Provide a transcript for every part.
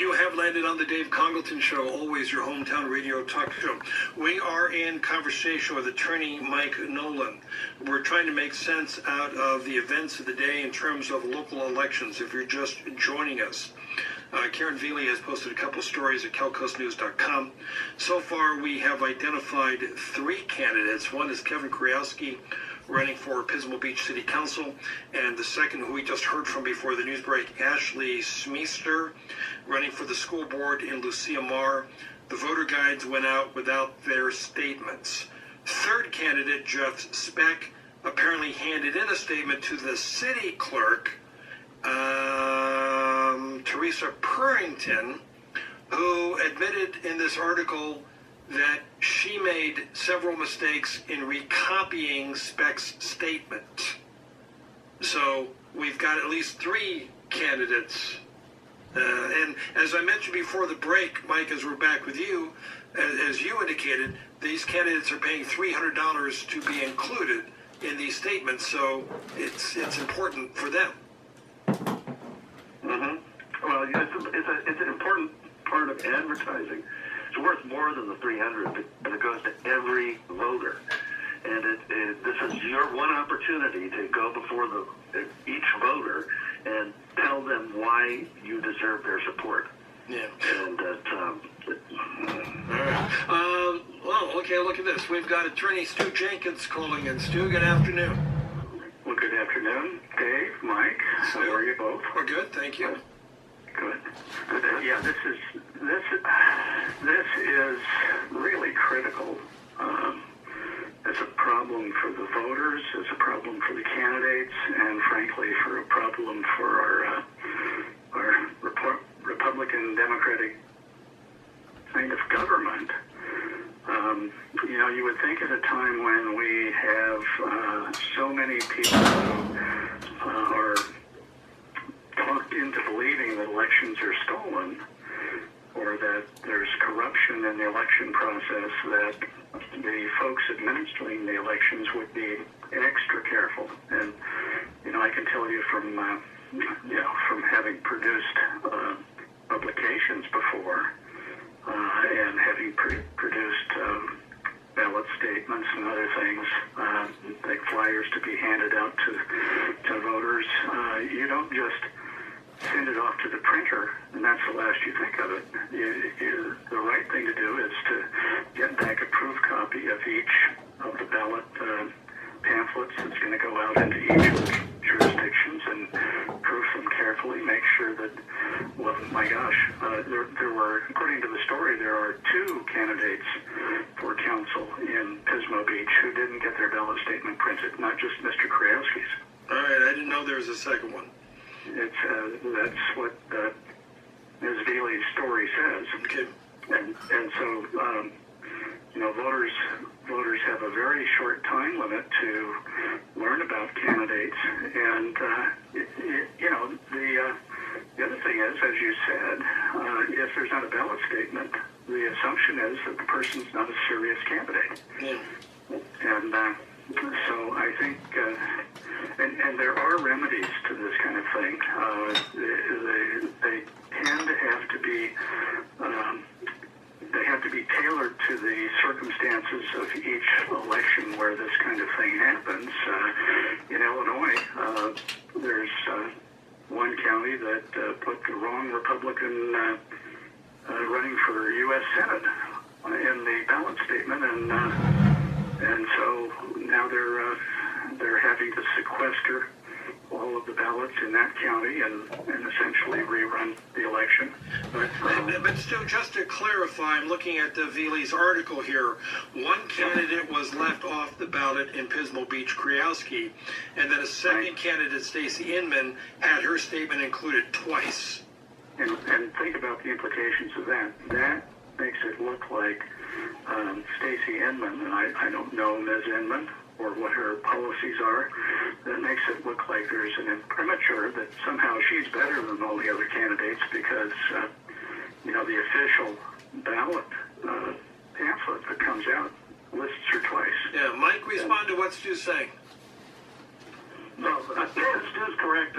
You have landed on the Dave Congleton Show, always your hometown radio talk show. We are in conversation with attorney Mike Nolan. We're trying to make sense out of the events of the day in terms of local elections, if you're just joining us. Karen Veely has posted a couple stories at calcoastnews.com. So far, we have identified 3 candidates. One is Kevin Kurowski, running for Pismo Beach City Council, and the second, who we just heard from before the news break, Ashley Smeester, running for the school board in Lucia Mar. The voter guides went out without their statements. Third candidate, Jeff Speck, apparently handed in a statement to the city clerk, Teresa Purrington, who admitted in this article that she made several mistakes in recopying Speck's statement. So we've got at least 3 candidates. And as I mentioned before the break, Mike, as we're back with you, as you indicated, these candidates are paying $300 to be included in these statements, so it's important for them. Mm-hmm. Well, it's an important part of advertising. It's worth more than the $300, but it goes to every voter. And this is your one opportunity to go before each voter and tell them why you deserve their support. Yeah. And all right. Well, okay, look at this. We've got attorney Stu Jenkins calling in. Stu, good afternoon. Well, good afternoon, Dave, Mike. Stu. How are you both? We're good, thank you. Good. Yeah, this is really critical. It's a problem for the voters, it's a problem for the candidates, and frankly, for a problem for our Republican Democratic kind of government. You would think at a time when we have so many people who are talked into believing that elections are stolen, or that there's corruption in the election process, that the folks administering the elections would be extra careful. And I can tell you from having produced publications before and having produced ballot statements and other things, like flyers to be handed out to voters, you don't just send it off to the printer, and that's the last you think of it. The right thing to do is to get back a proof copy of each of the ballot pamphlets that's going to go out into each of the jurisdictions and proof them carefully, make sure that, well, my gosh, there were, according to the story, there are 2 candidates for council in Pismo Beach who didn't get their ballot statement printed, not just Mr. Kurowski's. All right, I didn't know there was a second one. That's what Ms. Veely's story says. Okay. And so, voters have a very short time limit to learn about candidates. And, the other thing is, as you said, if there's not a ballot statement, the assumption is that the person's not a serious candidate. Yeah. And so I think, and there are remedies to this kind of thing. They tend to have to be, tailored to the circumstances of each election where this kind of thing happens. In Illinois, there's one county that put the wrong Republican running for U.S. Senate in the ballot statement, and so now they're having to sequester all of the ballots in that county and essentially rerun the election. But still, just to clarify, I'm looking at the Veely's article here. One candidate was left off the ballot in Pismo Beach, Kurowski, and then a second candidate, Stacey Inman, had her statement included twice. And think about the implications of that. That makes it look like Stacey Inman, and I don't know Ms. Inman or what her policies are, that makes it look like there's an imprimatur that somehow she's better than all the other candidates because, the official ballot pamphlet that comes out lists her twice. Yeah, Mike, respond to what Stu's saying. No, Stu's correct.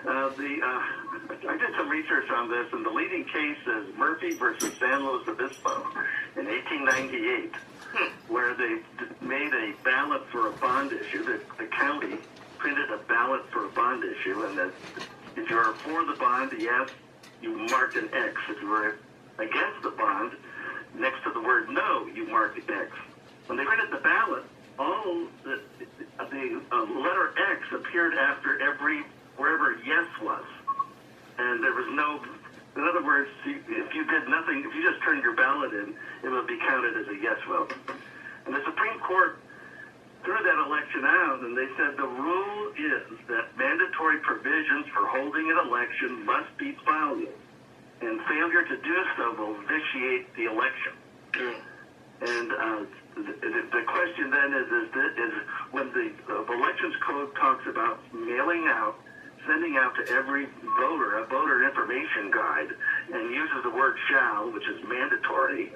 I did some research on this, and the leading case is Murphy versus San Luis Obispo in 1898, where they made a ballot for a bond issue. The county printed a ballot for a bond issue, and that if you were for the bond, yes, you marked an X. If you were against the bond, next to the word no, you marked an X. When they printed the ballot, all the letter X appeared after wherever yes was. And there was no, in other words, if you did nothing, if you just turned your ballot in, it would be counted as a yes vote. And the Supreme Court threw that election out, and they said the rule is that mandatory provisions for holding an election must be followed, and failure to do so will vitiate the election. And the question then is when the elections code talks about sending out to every voter a voter information guide, and uses the word shall, which is mandatory,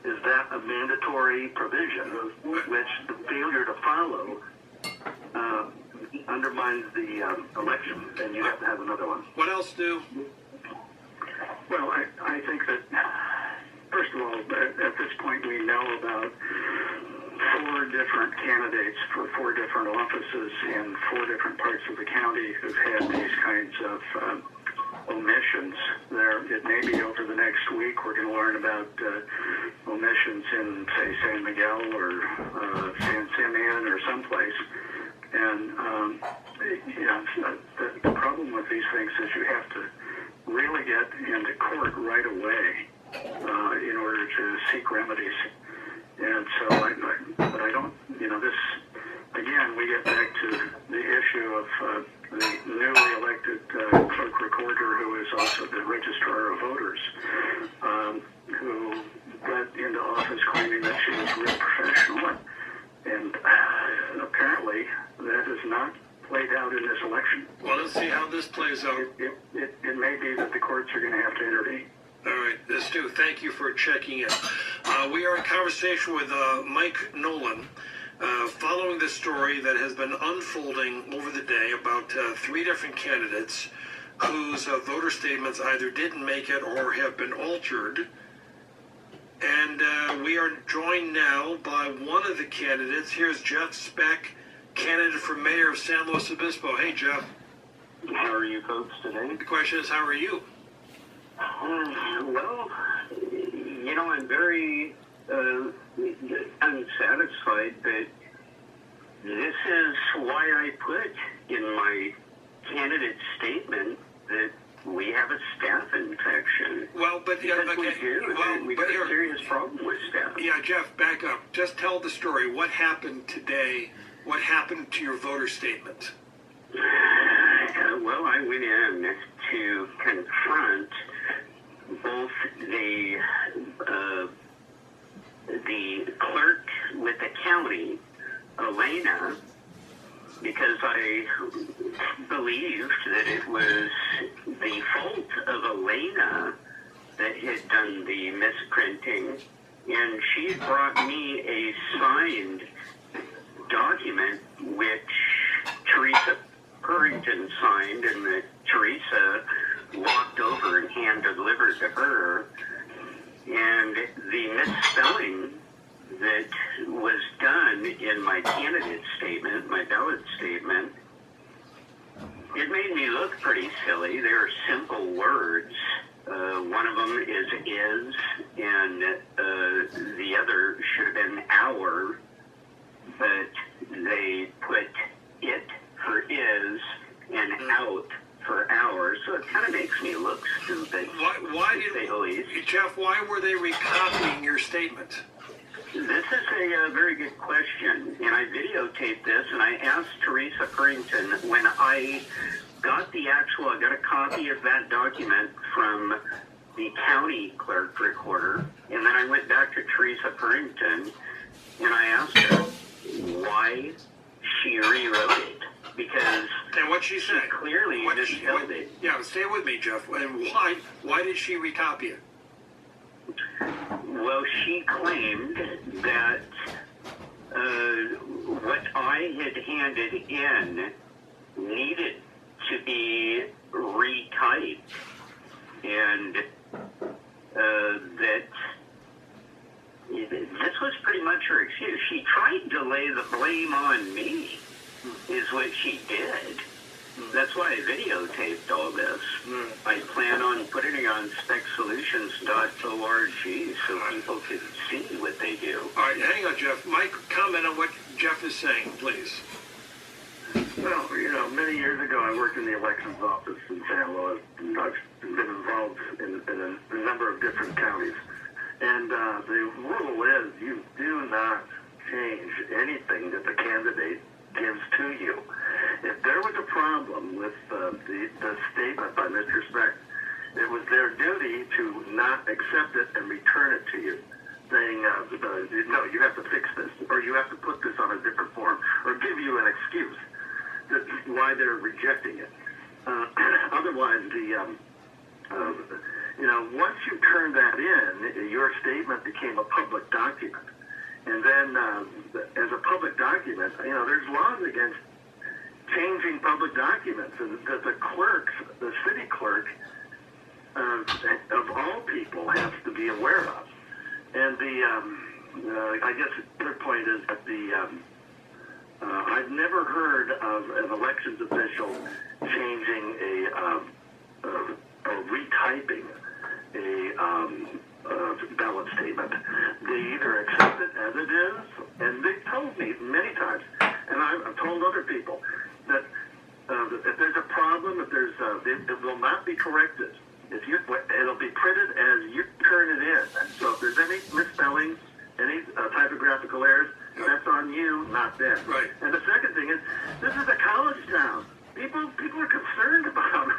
is that a mandatory provision which the failure to follow undermines the election, and you have to have another one? What else, Stu? Well, I think that, first of all, at this point we know about 4 different candidates for 4 different offices in 4 different parts of the county who've had these kinds of omissions. It may be over the next week we're going to learn about omissions in, say, San Miguel or San Simeon or someplace. And the problem with these things is you have to really get into court right away in order to seek remedies. And so, but I don't, this, again, we get back to the issue of the newly elected clerk recorder, who is also the registrar of voters, who got into office claiming that she was a real professional. And apparently that has not played out in this election. Well, let's see how this plays out. It may be that the courts are going to have to intervene. All right, Stu, thank you for checking in. We are in conversation with Mike Nolan, following the story that has been unfolding over the day about 3 different candidates whose voter statements either didn't make it or have been altered. And we are joined now by one of the candidates. Here's Jeff Speck, candidate for mayor of San Luis Obispo. Hey, Jeff. How are you folks today? The question is, how are you? Well, I'm very unsatisfied, but this is why I put in my candidate statement that we have a staph infection. Well, but because okay. We do. Well, we got a serious problem with staph. Yeah, Jeff, back up. Just tell the story. What happened today? What happened to your voter statement? Well, I went in to confront both the clerk with the county, Elena, because I believed that it was the fault of Elena that had done the misprinting, and she had brought me a signed document which Teresa Purrington signed, and that Teresa walked over and hand-delivered to her. And the misspelling that was done in my candidate statement, my ballot statement, it made me look pretty silly. They are simple words. One of them is, and the other should have been our, but they put it for is and out for hours, so it kind of makes me look stupid. Why did Jeff? Why were they recopying your statement? This is a very good question, and I videotaped this, and I asked Teresa Purrington when I got I got a copy of that document from the county clerk recorder, and then I went back to Teresa Purrington, and I asked her why she rewrote it. Because and what she said clearly misspelled it. Yeah, stay with me, Jeff. And why did she recopy it? Well, she claimed that what I had handed in needed to be retyped, and that this was pretty much her excuse. She tried to lay the blame on me, is what she did. That's why I videotaped all this. I plan on putting it on SpechtSolutions.org so people could see what they do. All right, hang on, Jeff. Mike, comment on what Jeff is saying, please. Well, many years ago I worked in the elections office in San Luis, and I've been involved in a number of different counties. And the rule is you do not change anything that the candidate gives to you. If there was a problem with the statement by Mr. Specht, it was their duty to not accept it and return it to you, saying, no, you have to fix this, or you have to put this on a different form, or give you an excuse why they're rejecting it. Otherwise, once you turn that in, your statement became a public document. And then, as a public document, there's laws against changing public documents, and the clerk, the city clerk, of all people, has to be aware of. And I guess the other point is that I've never heard of an elections official changing or retyping a ballot statement. They either accept it as it is, and they've told me many times, and I've told other people, that if there's a problem, it will not be corrected. It'll be printed as you turn it in. And so if there's any misspellings, any typographical errors, that's on you, not them. Right. And the second thing is, this is a college town. People are concerned about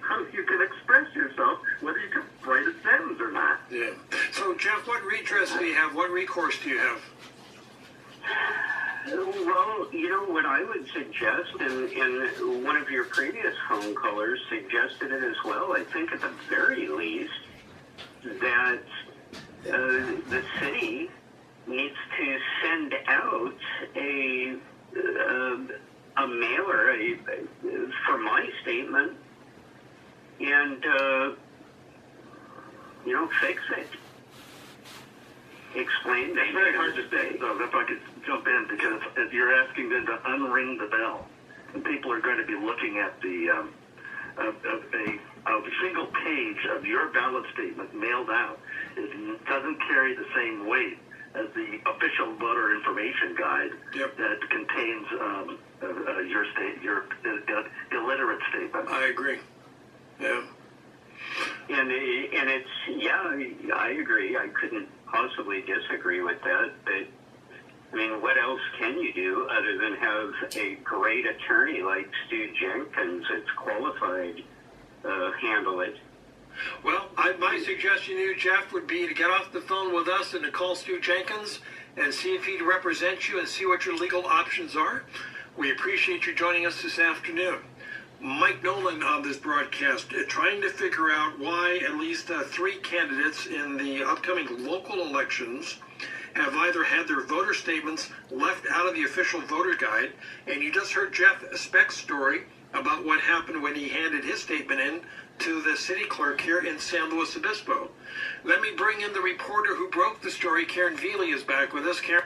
how you can express yourself, whether you can write a sentence or not. Yeah. So, Jeff, what redress do you have? What recourse do you have? Well, what I would suggest, and one of your previous phone callers suggested it as well, I think at the very least that the city needs to send out a mailer for my statement and, fix it. Explain that. It's very hard to say, though, if I could jump in, because if you're asking them to unring the bell, and people are going to be looking at a single page of your ballot statement mailed out. It doesn't carry the same weight as the official voter information guide that contains your illiterate statement. I agree. Yeah. And it's, I agree. I couldn't possibly disagree with that. But, what else can you do other than have a great attorney like Stu Jenkins that's qualified handle it? Well, my suggestion to you, Jeff, would be to get off the phone with us and to call Stu Jenkins and see if he'd represent you and see what your legal options are. We appreciate you joining us this afternoon. Mike Nolan on this broadcast, trying to figure out why at least 3 candidates in the upcoming local elections have either had their voter statements left out of the official voter guide, and you just heard Jeff Specht's story about what happened when he handed his statement in to the city clerk here in San Luis Obispo. Let me bring in the reporter who broke the story. Karen Veely is back with us. Karen?